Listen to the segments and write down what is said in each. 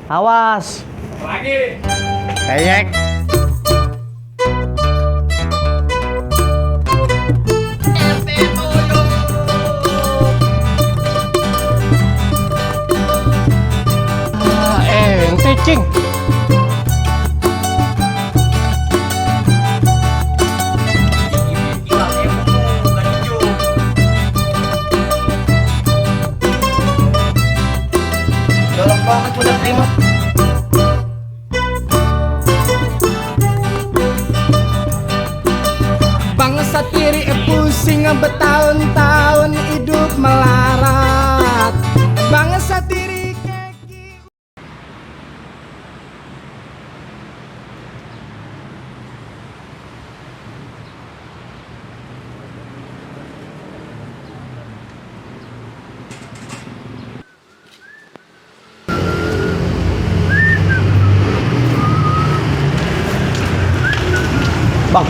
Awas. Lagi. Eyek. Ente cing. Galak banget udah terima. Bangsa tiri pusing bertahun-tahun hidup melarat. Bangsa tiri keki. Bang,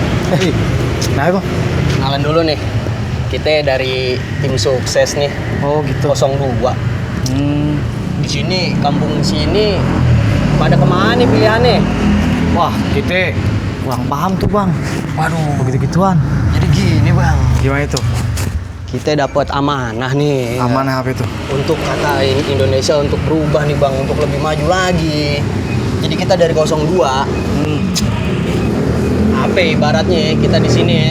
Nah, Bang. kenalan dulu nih. Kita dari tim sukses nih, Oh, gitu. 02. Hmm. Di sini, kampung sini pada kemana nih pilihannya? Wah, kita kurang paham tuh, Bang. Waduh, Begitu-gituan. jadi gini bang, Gimana itu? kita dapat amanah nih. Amanah apa itu? Untuk katain Indonesia untuk berubah nih bang, untuk lebih maju lagi. Jadi kita dari 02. Apa ya, ibaratnya kita di sini ya,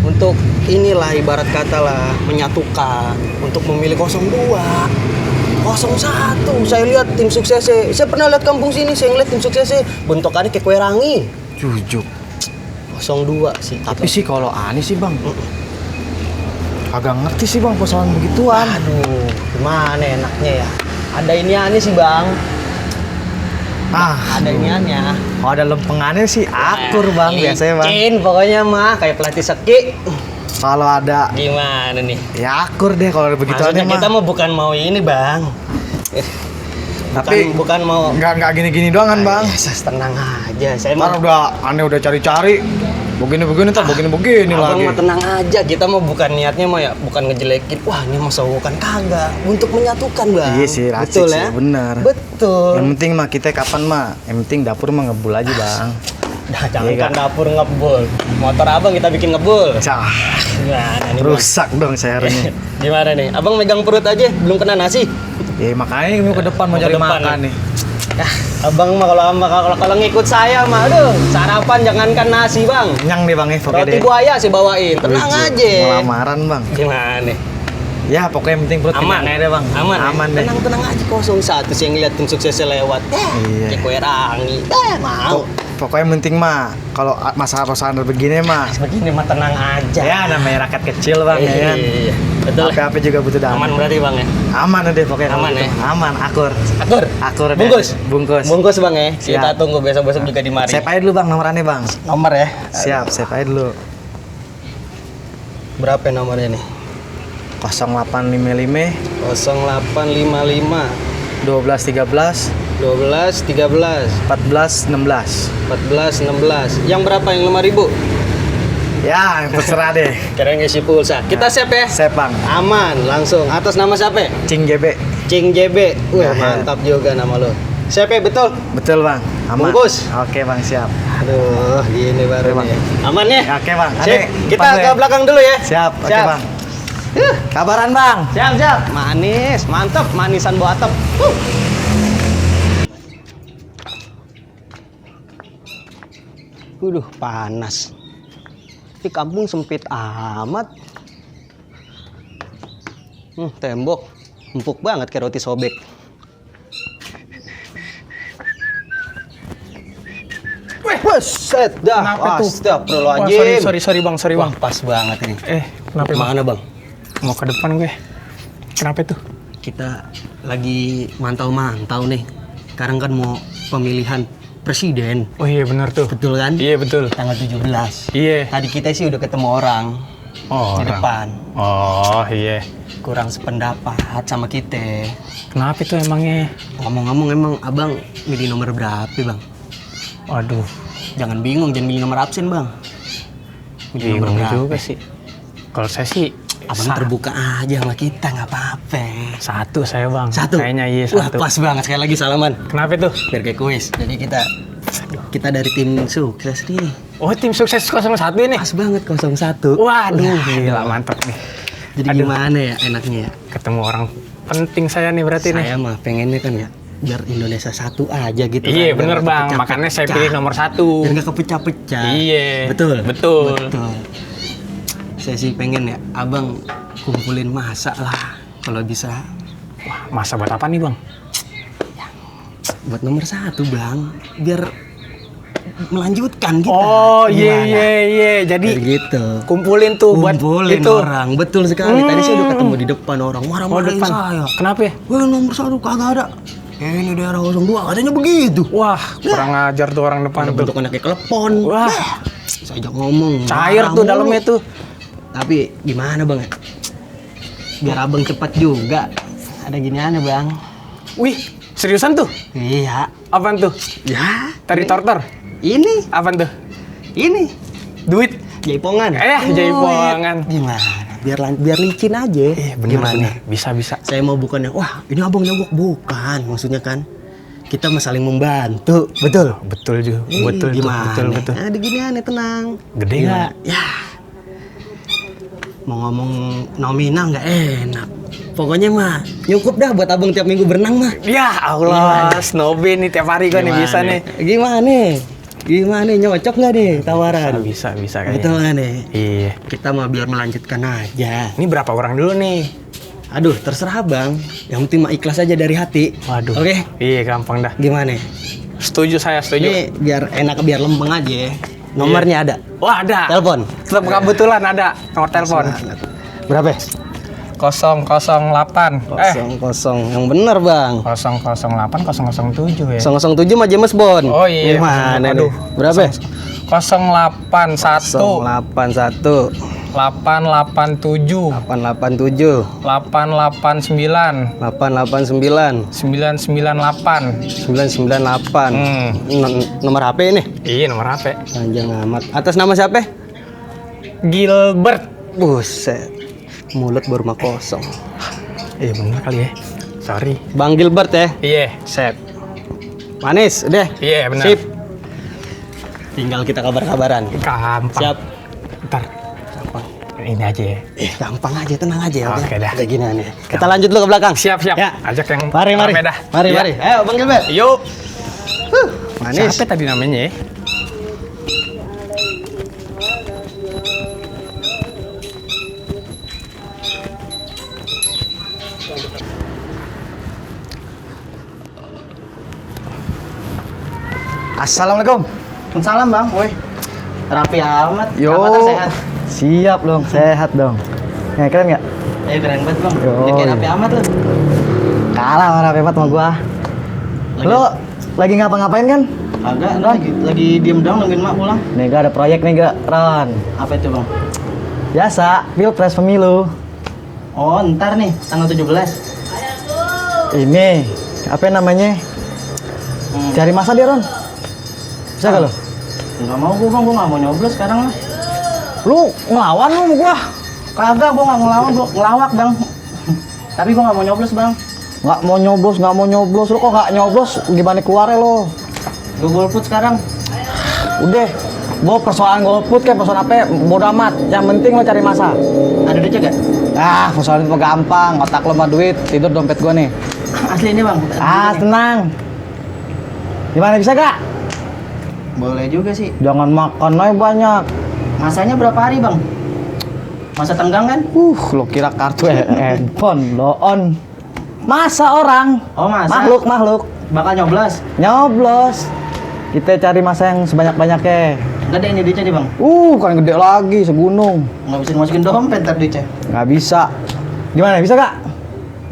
untuk inilah ibarat kata lah menyatukan untuk memilih 02, 01. Saya lihat tim suksesnya, saya pernah lihat kampung sini, saya ngeliat tim suksesnya bentukannya kayak kue rangi. Jujuk. 02 sih. Tapi sih kalau aneh sih, Bang. Agak ngerti sih, Bang, persoalan begituan. Aduh, gimana enaknya ya? Ada iniannya sih bang, ada iniannya. Oh, ada lempengannya sih akur, Bang, biasanya, Bang. Licin pokoknya mah kayak pelatih seki. Kalau ada Gimana nih? ya akur deh kalau ada begituannya Maksudnya mah. kita mau bukan mau ini bang. Tapi bukan mau. nggak gini-gini doang kan, Bang. Ya, tenang aja. Saya Ntar mau. aneh udah cari-cari. Begini-begini ntar begini-begini Abang lagi. mah tenang aja. Kita mau bukan niatnya mau ya, bukan ngejelekin. Wah ini mau kan kagak. Untuk menyatukan bang. Iya sih, asik betul sih, ya. bener. Betul. Yang penting mah kita kapan mah, yang penting dapur mah ngebul aja, Bang. Nah, jangan Iya, kan Kak. dapur ngebul. Motor abang kita bikin ngebul. Cah, Gimana nih bang? rusak dong saya hari ini. Gimana nih? Abang megang perut aja, belum kena nasi. Ya makanya mau ke depan mau Mau ke cari depan, makan nih. Abang mah kalau ngikut saya mah, aduh, sarapan jangankan nasi bang. Kenyang nih, Bang, ya pokoknya Roti deh. buaya sih bawain, tenang Lucu. aja. Mau lamaran, Bang. Gimana? Ya pokoknya yang penting perut Aman kenyang aja deh, Bang. Aman, Aman deh. Tenang aja 01 sih yang ngeliat tim suksesnya lewat. Iya. Kayak kue rangi. Mau. Pokoknya yang penting mah kalau masalah-masalah begini mah Begini mah tenang aja. ya namanya rakyat kecil, Bang, ya kan. Iya. Betul. Apa-apa juga butuh dana. Aman berarti bang ya. Aman deh pokoknya. kalau Aman gitu. ya? Aman, akur. Akur. Deh. Bungkus. Bungkus. Bang ya. Kita Siap. tunggu besok-besok juga di mari. Save aja dulu, Bang, nomorannya, Bang. Nomor ya. Siap, save aja dulu. Berapa nomornya nih? 0855 0855 12 13 12 13 14 16. 14 16. Yang berapa yang 5.000? Ya, terserah deh. Kira ngisi pulsa. Kita save ya. Save, Bang. Aman, langsung. Atas nama siapa? Cing GB. Cing JB. Wah, Nah, mantap juga nama lo. Siapa betul? Betul, Bang. Aman. Bungkus. Oke, Bang, siap. Aduh, gini baru Oke, Bang. nih. Aman ya? Oke, Bang. Sip. Ade, Kita pas, ke ya. belakang dulu ya. Siap. Oke, Siap. Bang. Kabaran, Bang. Siap. Manis, mantap. Manisan buah atap. Panas. Di kampung sempit amat. Tembok empuk banget kayak roti sobek. Buset dah. Kenapa tuh? Astagfirullahaladzim. Sorry bang. Wah, pas banget ini. Kenapa bang? Mana bang? Mau ke depan gue. Kenapa itu? Kita lagi mantau-mantau nih. Sekarang kan mau pemilihan presiden. Oh iya benar tuh. Betul kan? Iya betul. Tanggal 17. Iya. Tadi kita sih udah ketemu orang Oh, di orang. depan. Oh iya. Kurang sependapat sama kita. Kenapa itu emangnya? Ngomong-ngomong emang abang milih nomor berapa bang? Waduh, Jangan bingung, jangan milih nomor absen bang. Milih nomor bingung berapa? juga sih. Kalau saya sih Abang terbuka aja sama kita, nggak apa-apa. Satu saya bang. Satu? Kayaknya iya Wah, satu. pas banget. Sekali lagi salaman. Kenapa itu? Biar kayak kuis. Jadi kita dari tim sukses nih. Oh tim sukses 01 ini. Pas banget 01. Waduh, gila mantap nih. Jadi Aduh. gimana ya enaknya ya? Ketemu orang penting saya nih berarti nih. Saya mah pengennya kan ya biar Indonesia satu aja gitu. Iya kan. bener Biar nggak bang, kepecah-pecah. makanya saya pilih nomor 1. Biar nggak kepecah-pecah. Iya. Betul. Betul. Saya sih pengen ya abang kumpulin masa lah kalau bisa. Wah, masa buat apa nih bang? Buat nomor 1 bang, biar melanjutkan kita. Oh iya Gimana? iya. Jadi Kayak gitu. kumpulin tuh buat Kumpulin itu. orang, betul sekali. Tadi saya udah ketemu di depan orang marah-marahin depan. saya. Kenapa ya? Wah nomor 1 kagak ada. Ini daerah 02 katanya begitu. Wah, kurang ajar tuh orang depan Ada tuh. bentukannya kayak telepon. Wah, Saya ajak ngomong. cair marah tuh mulu. dalamnya tuh. Tapi gimana bang ya? Biar abang cepat juga. Ada giniannya bang. Wih, seriusan tuh? Iya. Apaan tuh? Ya. Tari tortor? Ini. Apaan tuh? Ini. Duit? Jaipongan. Jaipongan. Gimana? Biar licin aja. Bener, Gimana? bener. Bisa. Saya mau bukannya, wah ini abang nyogok. Bukan. Maksudnya kan, kita mah saling membantu. Betul? Betul juga. Betul tuh, Gimana? betul. Ada giniannya, tenang. Gede nggak? Ya. Mau ngomong nominal nggak enak. Pokoknya mah nyukup dah buat abang tiap minggu berenang mah. Ya Allah, snobby nih tiap hari gue nih bisa nih. Gimana nih? Nyocok nggak nih tawaran? Bisa kayaknya. Betul nggak nih? Iya. Kita mah biar melanjutkan aja. Ini berapa orang dulu nih? Aduh, terserah bang. Yang penting mah ikhlas aja dari hati. Waduh. Oke? Iya, gampang dah. Gimana? Setuju saya, setuju. Ini biar enak, biar lempeng aja ya. Nomornya ada. Wah, ada. Telepon. Tetap kebetulan ada nomor telepon. Berapa? 008. Kosong. Yang bener bang. 008 007 ya. 007 mah James Bond. Oh iya. Gimana Aduh. nih? Berapa? 081 081 887 887 889 889 998. 998. Nomor HP nih. Iya, nomor HP. Panjang amat. Atas nama siapa? Gilbert. Buset. Mulut baru mah kosong. Iya bener kali ya. Sorry. Bang Gilbert ya. Iya. Set. Manis, udah. Iya benar. Sip. Tinggal kita kabar-kabaran. Gampang. Siap. Ntar. Ini aja ya. Gampang aja, tenang aja. Oke dah. Kayak gini nih. Kita lanjut dulu ke belakang. Siap. Ya. Ajak yang Mari. rame dah. Mari. Iya. Ayo Bang Gilbert. Yuk. Manis. Siapa tadi namanya ya? Assalamualaikum. Salam bang, woi. Rapi amat. Yo. Apa sehat? Siap dong, sehat dong. Ya keren nggak? Keren banget bang. Yo. Dia kayak rapi amat lu. Kalah sama Rapi amat sama gua. Lo lagi ngapa-ngapain kan? Agak lagi diem doang nungguin mak pulang. Nih gak ada proyek nih gak, Ron. Apa itu bang? Biasa, pilpres pemilu. Oh ntar nih tanggal 17. Ini, apa namanya? Cari masa dia, Ron. Bisa gak lo? Nggak mau gua bang, gua nggak mau nyoblos sekarang lah. Lu ngelawan lu sama gua. Kagak, gua nggak ngelawan, gua ngelawak bang. Tapi gua nggak mau nyoblos bang. Nggak mau nyoblos. Lu kok nggak nyoblos? Gimana keluarnya lo? Gua golput sekarang. Udah, gua persoalan golput kayak persoalan apa, bodo amat. Yang penting lo cari masa. Ada duitnya gak? Ah, persoalan itu gampang. Otak lo mah duit, tidur dompet gua nih. Asli ini bang. Ah, tenang. Gimana bisa gak? Boleh juga sih. Jangan makan aja banyak. Masanya berapa hari bang? Masa tenggang kan? Lo kira kartu handphone lo on. Masa orang? Oh masa? Makhluk. Bakal nyoblos? Nyoblos. Kita cari masa yang sebanyak-banyaknya. Nggak ada ini duitnya nih bang? Kan gede lagi, segunung. Nggak bisa dimasukin dompet ntar duitnya. Nggak bisa. Gimana, bisa gak?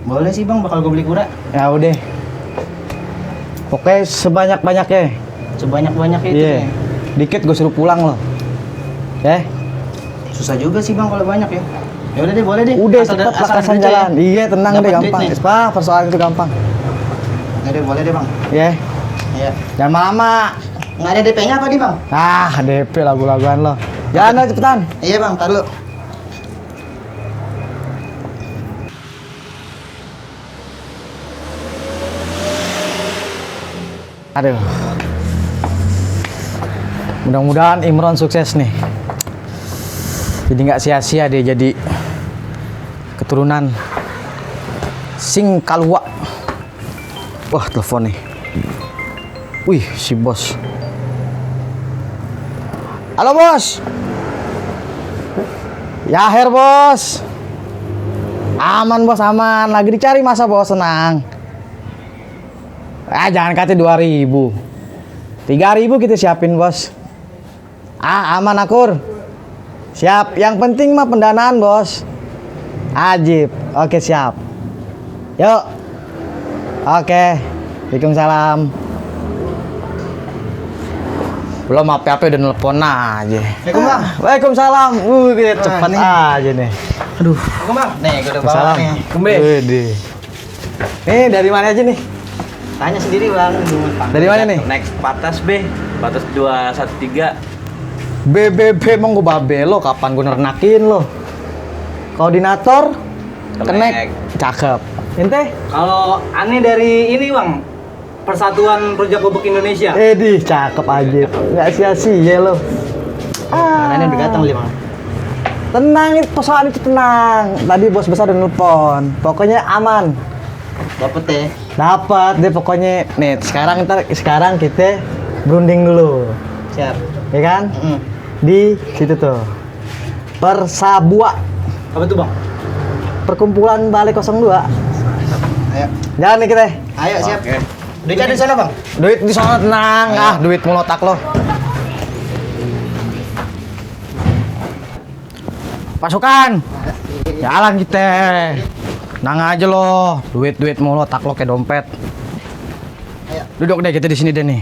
Boleh sih bang, bakal gue beli kura. Ya udah. Oke, sebanyak-banyaknya. Sebanyak-banyak itu Iya. ya. Dikit gue suruh pulang loh. Susah juga sih bang kalau banyak ya. Ya udah deh, boleh deh. Udah Asal cepet asal lakasan duitnya jalan. ya. Iya, tenang Dapat deh, duit gampang. nih. Persoalan itu gampang. Ya udah, boleh deh bang. Iya. Iya. Jangan lama. Nggak ada DP-nya apa nih bang? DP lagu-laguan lo. Jangan lah, cepetan. Iya bang, tar dulu. Aduh. Mudah-mudahan Imron sukses nih. Jadi nggak sia-sia dia jadi keturunan Sing Kalua. Wah, telepon nih. Wih, si bos. Halo bos. Yaher bos. Aman bos, aman. Lagi dicari masa bos, senang. Jangan kata 2.000. 3.000 kita siapin bos. Aman akur. Siap. Yang penting mah pendanaan bos. Ajib. Oke siap. Yuk. Oke. Waalaikumsalam. Belum apa-apa udah nelpon aja. Waalaikumsalam. Cepet aja nih. Aduh. Nih, gue udah bawa nih. Wede. Nih dari mana aja nih? Tanya sendiri bang. Dari mana nih? Next batas B, batas 213. BBB emang gue babe lo, kapan gue nernakin lo? Koordinator, kenek, cakep. Ente? Kalau aneh dari ini bang, Persatuan Rujak Bubuk Indonesia. Edih, cakep aja. Nggak sia-sia lo. Ini udah datang 5. Tenang, itu persoalan itu tenang. Tadi bos besar udah nelpon. Pokoknya aman. Dapet ya. Dapat deh pokoknya. Nih, sekarang kita berunding dulu. Siap. Ya kan? Di situ tuh. Persabua. Apa tuh bang? Perkumpulan Balai 02. Ayo. Jalan nih kita. Ayo siap. Udah jadi di sana bang. Duit di sana tenang. Duit melotak lo. Pasukan. Jalan kita. Tenang aja lo. Duit mulu tak lo kayak dompet. Ayo. Duduk deh kita di sini deh nih.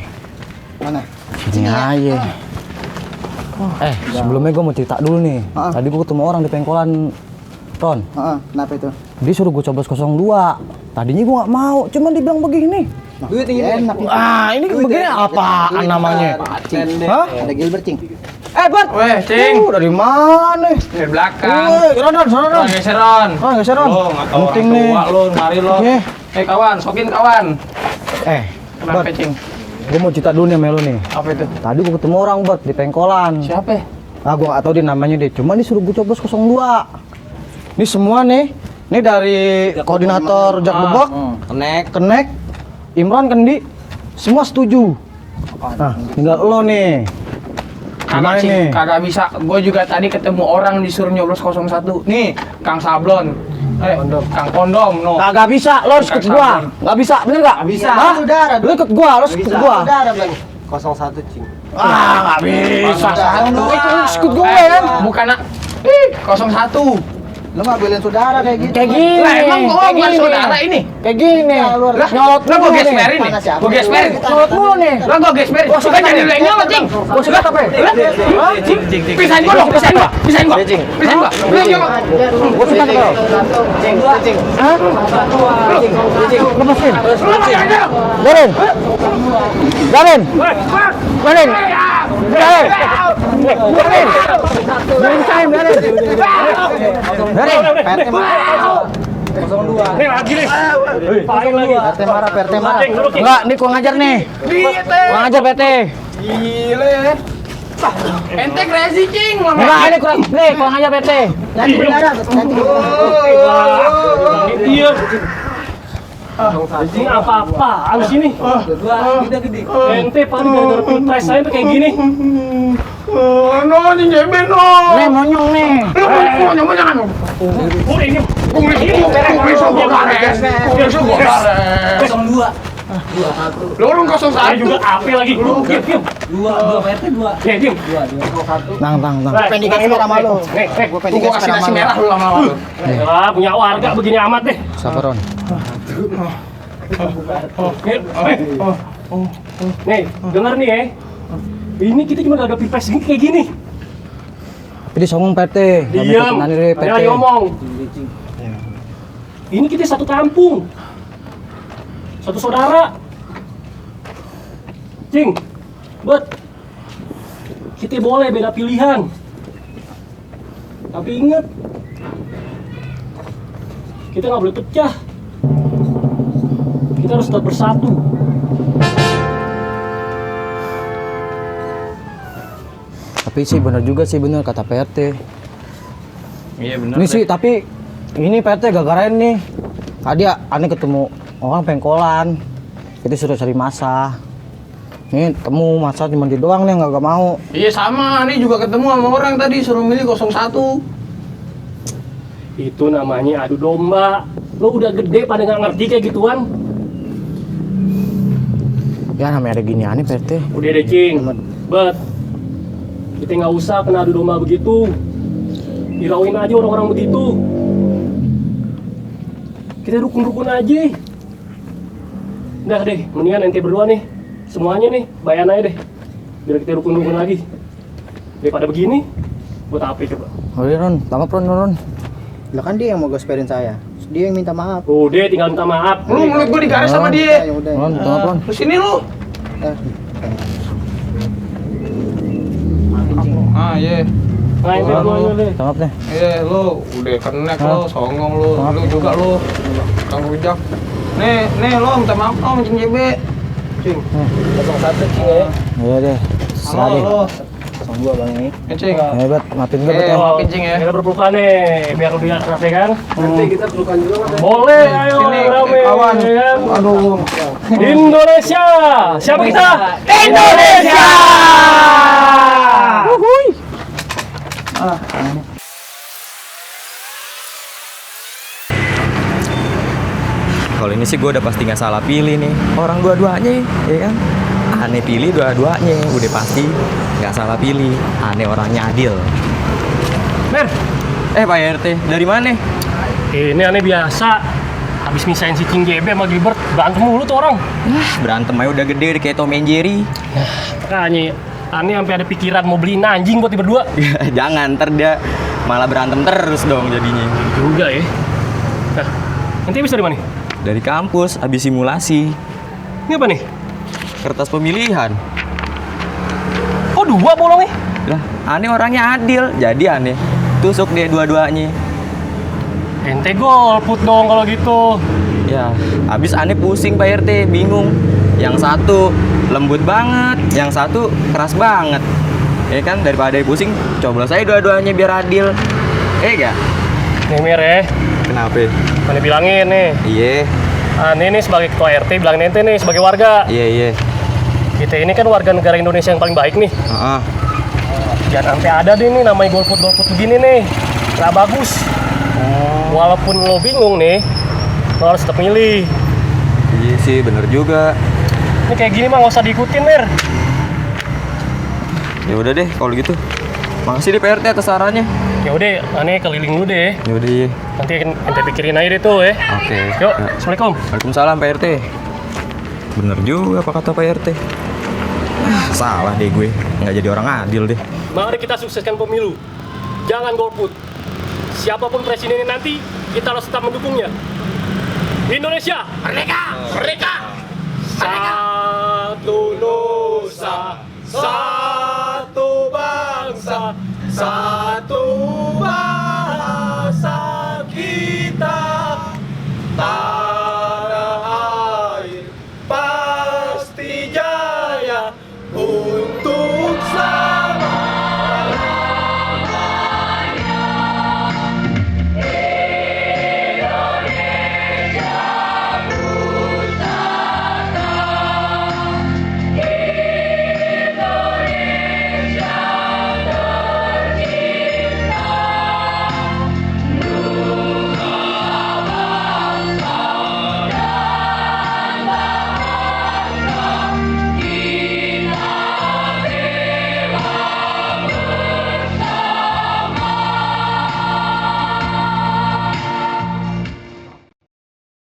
Mana? Sini aja. Sebelumnya gue mau cerita dulu nih. Tadi gue ketemu orang di pengkolan Ron. Kenapa itu? Dia suruh gue coblos 02. Tadinya gue nggak mau, cuman dibilang begini. Duit ini enak. Ini begini apaan namanya? Hah? Ada Gilbert cing. Bert. Weh, Cing. Dari mana? Dari belakang. Ron, Ron, geser Ron. Geser Ron. Lo nggak tahu orang Penting nih. tua lo, mari lo. Oke. Kawan, sokin kawan. Kenapa Bert, Cing? gue mau cerita dulu nih sama lu nih. Apa itu? Tadi gue ketemu orang Bert di pengkolan. Siapa? Gue gak tau dia namanya deh. Cuma dia suruh gue coblos 02. Ini semua nih. Ini dari koordinator Jak Bebek, Kenek, Imran, Kendi. Semua setuju. Nah, tinggal lo nih. Gimana Kagak Cing, nih? kagak bisa. Gue juga tadi ketemu orang disuruh nyoblos 01. Nih, Kang Sablon. Kang Kondom, no. Kagak bisa, lo harus ikut gua. Gak bisa, bener gak? Bisa. Hah? Lo ikut gua, lo harus ikut gua. Saudara bang. 01 cing. Gak bisa. Lo ikut gua kan? Bukan 01. Lu mah belain saudara kayak gitu. Kayak gini. Lah emang gua kayak bukan gini. saudara ini. Kayak gini. Lah, Nyolot Lah mulu gua nih. gesperin nih. Mana siapa? Gua gesperin. Nyolot mulu nih. Lah gua gesperin. Gua suka jadi lu yang nyolot, Cing. Gua suka apa? Hah? Pisahin gua dong, pisahin gua. Pisahin gua. Pisahin gua. Lu yang nyolot. Gua suka apa? Cing. Hah? Lepasin. Garin. Garin. Garin. Garin. Garin. Garin time, Garin. Garin. Nih lagi nih. PRT marah. Enggak, ini gua ngajar nih. Gua ngajar PT. Gile. Ente crazy, Cing. Enggak, ini kurang. Nih, gua ngajar PT. Nanti saudara, nanti. Iya. Ini apa-apa, harus ini. Ente paling gara-gara pilpres saya tuh kayak gini. No, ini jemben no. Nih, monyong nih. Jangan jangan. Oh ini. Lu orang 01. Saya juga AP lagi. Diam. Ya, diam. Tang. Pengen dikasih merah sama lu. Gue Gua kasih nasi merah lu lama-lama lu. Wah, punya warga begini amat deh. Sabaron. Nih, denger nih ya. Ini kita cuma gak ada pilpres gini kayak gini. Jadi songong PT. Diam. Saya lagi ngomong. Ini kita satu kampung. Satu saudara. Cing. Bet. Kita boleh beda pilihan. Tapi ingat. Kita nggak boleh pecah. Kita harus tetap bersatu. Tapi sih bener juga sih, bener kata PRT. Iya bener. Ini sih tapi ini PRT gara-gara ini. Tadi aneh ketemu orang pengkolan. Itu suruh cari masa. Ini temu masa cuma dia doang nih nggak mau. Iya sama, nih juga ketemu sama orang tadi suruh milih 01. Itu namanya adu domba. Lo udah gede pada nggak ngerti kayak gituan. Ya namanya ada gini aneh PRT. Udah deh Cing. Bet. Kita nggak usah kena adu domba begitu. Hirauin aja orang-orang begitu. Kita rukun-rukun aja. Udah deh, mendingan ente berdua nih. Semuanya nih, bayan aja deh. Biar kita rukun-rukun lagi. Daripada begini, buat apa coba? Oh iya Ron, tangkap Ron. Lah kan dia yang mau gosperin saya. Dia yang minta maaf. Udah, tinggal minta maaf. Lu mulut gua digaris sama dia. Ya udah. Ron, tangkap Ron. Terus ini lu. Eh, Ah iya. Nah, ini dua deh. Tangkap deh. Iya lu udah kenek lu, songong lu. Lu juga lu. Kang rujak. Nih lo minta maaf lo sama Cing JB. Cing. 01 Cing ya. Iya deh. Serah deh. Lo. 02 Bang ini. Cing. Hebat, maafin gue bet ya. Maafin Cing ya. Kita berpelukan nih, biar lebih akrab ya kan. Nanti kita pelukan juga Mas. Boleh, ayo Sini, rame. kawan. ya kan? Aduh. Indonesia. Siapa kita? Indonesia. Kalau ini sih gue udah pasti nggak salah pilih nih. Orang dua-duanya, ya kan? Aneh pilih dua-duanya, udah pasti nggak salah pilih. Aneh orangnya adil. Mer, Pak RT, dari mana? ini aneh biasa. Habis misahin si Cing JB sama Gilbert, berantem mulu tuh orang. Berantem aja udah gede kayak Tom and Jerry. Makanya, aneh sampai ada pikiran mau beliin anjing buat berdua. Jangan, ntar dia malah berantem terus dong jadinya. Juga ya. Nah, nanti bisa dari mana? Dari kampus, habis simulasi. Ini apa nih? Kertas pemilihan. Oh, dua bolongnya. Lah, aneh orangnya adil, jadi aneh tusuk deh dua-duanya. Ente golput dong kalau gitu. Ya, habis aneh pusing Pak RT, bingung. Yang satu lembut banget, yang satu keras banget. Ya kan, daripada pusing, coba saya dua-duanya biar adil. Gak? Nih Mir ya, Kenapa? aneh bilangin nih. Iya, Aneh nih sebagai ketua RT, bilangin ente nih sebagai warga. iya. Kita ini kan warga negara Indonesia yang paling baik nih. Heeh. Jangan sampai ada deh nih namanya golput-golput begini nih. Nggak bagus. Walaupun lo bingung nih, lo harus tetap milih. Iya sih, bener juga. Ini kayak gini mah nggak usah diikutin, Mir. Ya udah deh kalau gitu. Makasih deh Pak RT atas sarannya. Ya udah, aneh keliling dulu deh. Ya udah, iya. Nanti ente pikirin aja deh tuh ya. Oke. Yuk, Ya. Assalamualaikum. Waalaikumsalam Pak RT. Bener juga apa kata Pak RT. Salah deh gue, nggak jadi orang adil deh. Mari kita sukseskan pemilu. Jangan golput. Siapapun presidennya nanti, kita harus tetap mendukungnya. Indonesia, merdeka! Merdeka! Satu nusa, satu bangsa, satu bahasa kita. Tanah air pasti jaya untuk